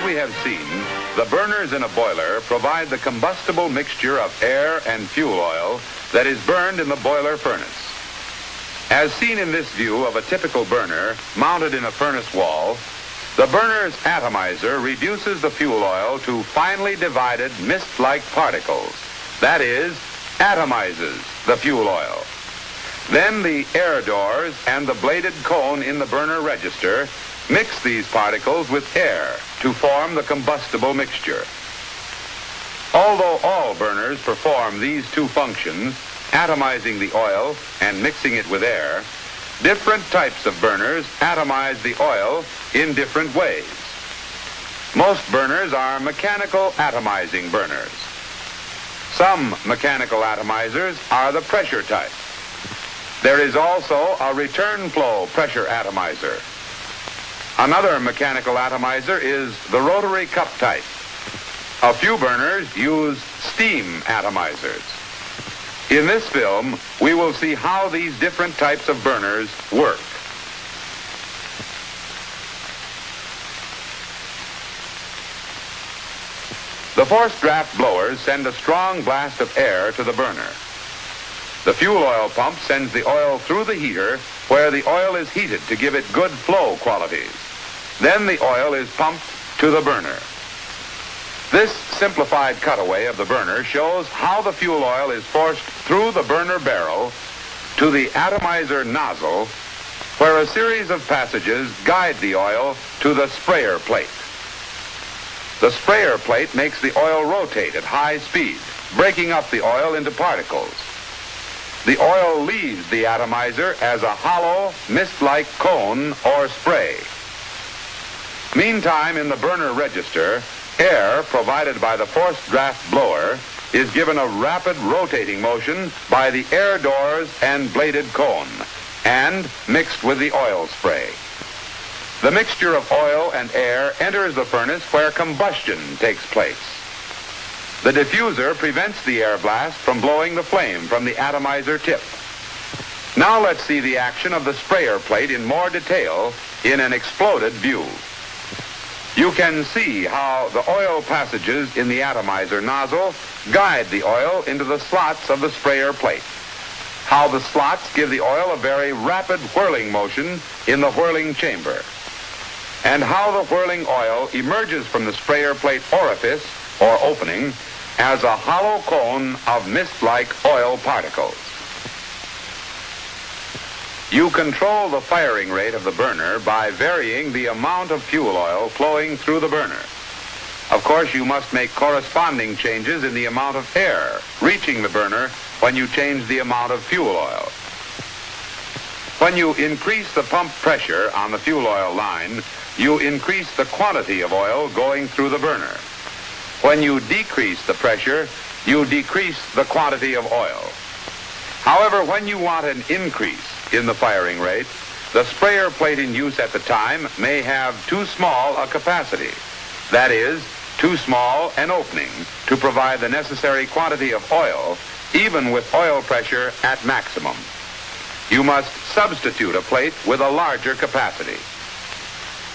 we have seen, the burners in a boiler provide the combustible mixture of air and fuel oil that is burned in the boiler furnace. As seen in this view of a typical burner mounted in a furnace wall, the burner's atomizer reduces the fuel oil to finely divided mist-like particles. That is, atomizes the fuel oil. Then the air doors and the bladed cone in the burner register mix these particles with air to form the combustible mixture. Although all burners perform these two functions, atomizing the oil and mixing it with air, different types of burners atomize the oil in different ways. Most burners are mechanical atomizing burners. Some mechanical atomizers are the pressure type. There is also a return flow pressure atomizer. Another mechanical atomizer is the rotary cup type. A few burners use steam atomizers. In this film, we will see how these different types of burners work. The forced draft blowers send a strong blast of air to the burner. The fuel oil pump sends the oil through the heater where the oil is heated to give it good flow qualities. Then the oil is pumped to the burner. This simplified cutaway of the burner shows how the fuel oil is forced through the burner barrel to the atomizer nozzle, where a series of passages guide the oil to the sprayer plate. The sprayer plate makes the oil rotate at high speed, breaking up the oil into particles. The oil leaves the atomizer as a hollow, mist-like cone or spray. Meantime, in the burner register, air provided by the forced draft blower is given a rapid rotating motion by the air doors and bladed cone and mixed with the oil spray. The mixture of oil and air enters the furnace where combustion takes place. The diffuser prevents the air blast from blowing the flame from the atomizer tip. Now let's see the action of the sprayer plate in more detail in an exploded view. You can see how the oil passages in the atomizer nozzle guide the oil into the slots of the sprayer plate. How the slots give the oil a very rapid whirling motion in the whirling chamber. And how the whirling oil emerges from the sprayer plate orifice or opening as a hollow cone of mist-like oil particles. You control the firing rate of the burner by varying the amount of fuel oil flowing through the burner. Of course, you must make corresponding changes in the amount of air reaching the burner when you change the amount of fuel oil. When you increase the pump pressure on the fuel oil line, you increase the quantity of oil going through the burner. When you decrease the pressure, you decrease the quantity of oil. However, when you want an increase in the firing rate, the sprayer plate in use at the time may have too small a capacity. That is, too small an opening to provide the necessary quantity of oil, even with oil pressure at maximum. You must substitute a plate with a larger capacity.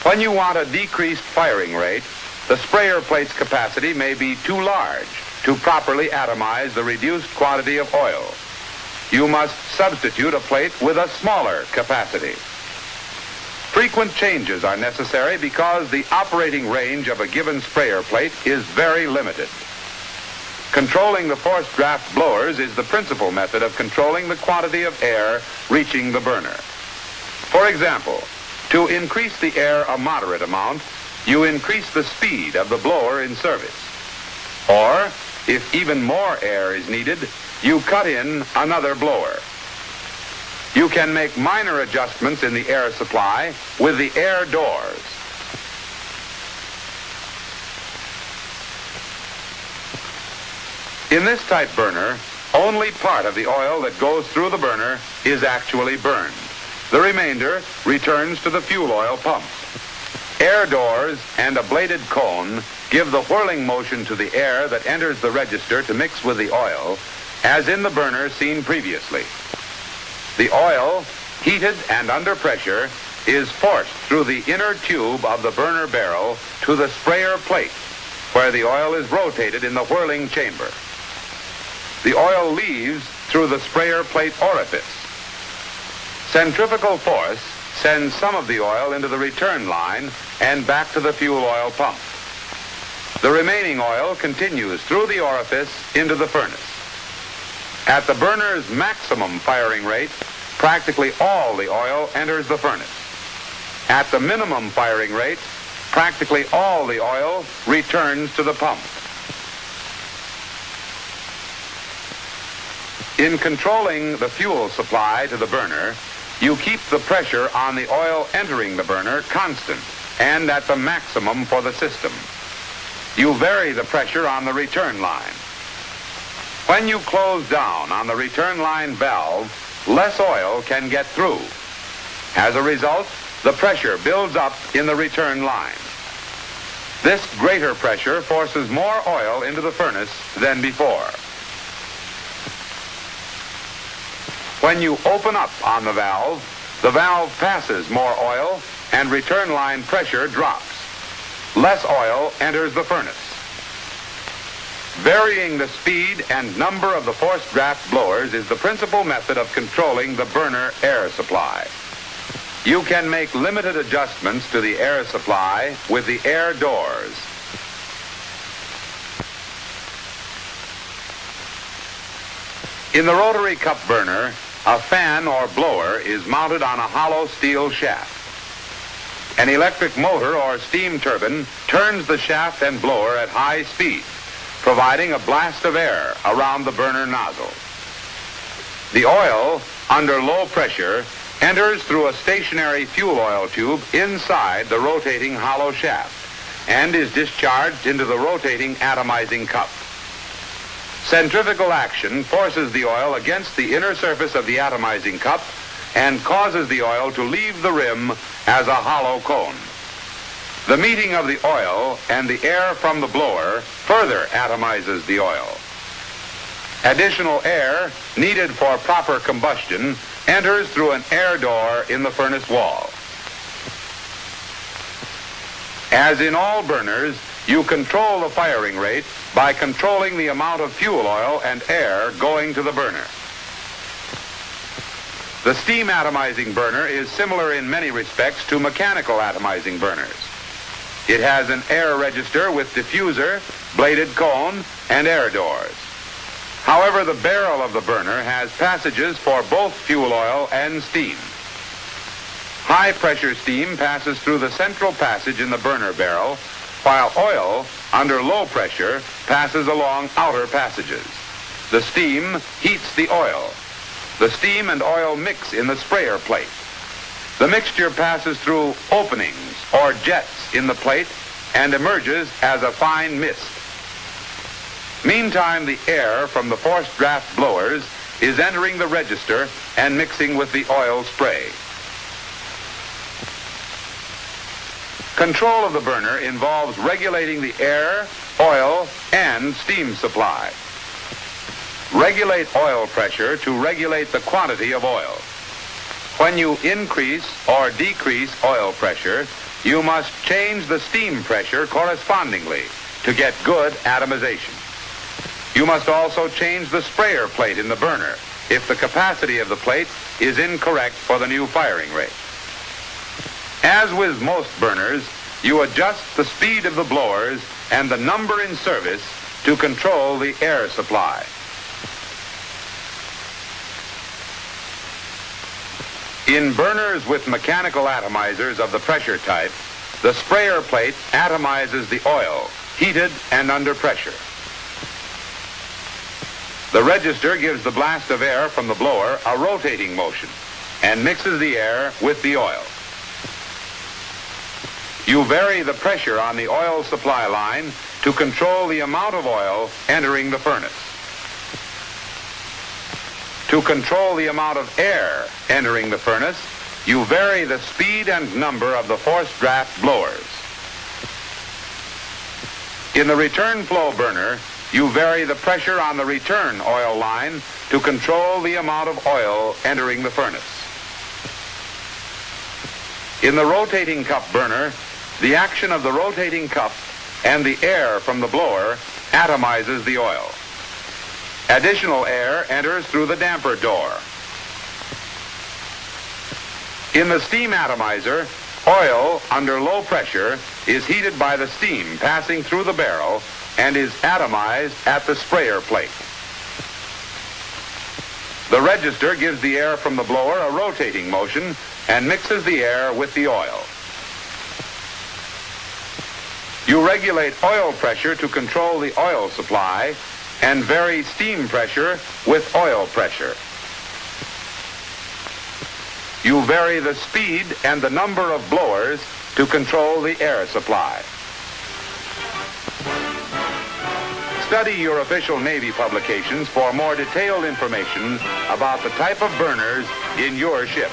When you want a decreased firing rate, the sprayer plate's capacity may be too large to properly atomize the reduced quantity of oil. You must substitute a plate with a smaller capacity. Frequent changes are necessary because the operating range of a given sprayer plate is very limited. Controlling the forced draft blowers is the principal method of controlling the quantity of air reaching the burner. For example, to increase the air a moderate amount, you increase the speed of the blower in service. Or, if even more air is needed, you cut in another blower. You can make minor adjustments in the air supply with the air doors. In this type burner, only part of the oil that goes through the burner is actually burned. The remainder returns to the fuel oil pump. Air doors and a bladed cone give the whirling motion to the air that enters the register to mix with the oil, as in the burner seen previously. The oil, heated and under pressure, is forced through the inner tube of the burner barrel to the sprayer plate, where the oil is rotated in the whirling chamber. The oil leaves through the sprayer plate orifice. Centrifugal force sends some of the oil into the return line and back to the fuel oil pump. The remaining oil continues through the orifice into the furnace. At the burner's maximum firing rate, practically all the oil enters the furnace. At the minimum firing rate, practically all the oil returns to the pump. In controlling the fuel supply to the burner, you keep the pressure on the oil entering the burner constant and at the maximum for the system. You vary the pressure on the return line. When you close down on the return line valve, less oil can get through. As a result, the pressure builds up in the return line. This greater pressure forces more oil into the furnace than before. When you open up on the valve passes more oil and return line pressure drops. Less oil enters the furnace. Varying the speed and number of the forced draft blowers is the principal method of controlling the burner air supply. You can make limited adjustments to the air supply with the air doors. In the rotary cup burner, a fan or blower is mounted on a hollow steel shaft. An electric motor or steam turbine turns the shaft and blower at high speed, providing a blast of air around the burner nozzle. The oil, under low pressure, enters through a stationary fuel oil tube inside the rotating hollow shaft and is discharged into the rotating atomizing cup. Centrifugal action forces the oil against the inner surface of the atomizing cup and causes the oil to leave the rim as a hollow cone. The meeting of the oil and the air from the blower further atomizes the oil. Additional air needed for proper combustion enters through an air door in the furnace wall. As in all burners, you control the firing rate by controlling the amount of fuel oil and air going to the burner. The steam atomizing burner is similar in many respects to mechanical atomizing burners. It has an air register with diffuser, bladed cone, and air doors. However, the barrel of the burner has passages for both fuel oil and steam. High-pressure steam passes through the central passage in the burner barrel, while oil, under low pressure, passes along outer passages. The steam heats the oil. The steam and oil mix in the sprayer plate. The mixture passes through openings or jets in the plate and emerges as a fine mist. Meantime, the air from the forced draft blowers is entering the register and mixing with the oil spray. Control of the burner involves regulating the air, oil, and steam supply. Regulate oil pressure to regulate the quantity of oil. When you increase or decrease oil pressure, you must change the steam pressure correspondingly to get good atomization. You must also change the sprayer plate in the burner if the capacity of the plate is incorrect for the new firing rate. As with most burners, you adjust the speed of the blowers and the number in service to control the air supply. In burners with mechanical atomizers of the pressure type, the sprayer plate atomizes the oil, heated and under pressure. The register gives the blast of air from the blower a rotating motion and mixes the air with the oil. You vary the pressure on the oil supply line to control the amount of oil entering the furnace. To control the amount of air entering the furnace, you vary the speed and number of the forced draft blowers. In the return flow burner, you vary the pressure on the return oil line to control the amount of oil entering the furnace. In the rotating cup burner, the action of the rotating cup and the air from the blower atomizes the oil. Additional air enters through the damper door. In the steam atomizer, oil under low pressure is heated by the steam passing through the barrel and is atomized at the sprayer plate. The register gives the air from the blower a rotating motion and mixes the air with the oil. You regulate oil pressure to control the oil supply and vary steam pressure with oil pressure. You vary the speed and the number of blowers to control the air supply. Study your official Navy publications for more detailed information about the type of burners in your ship.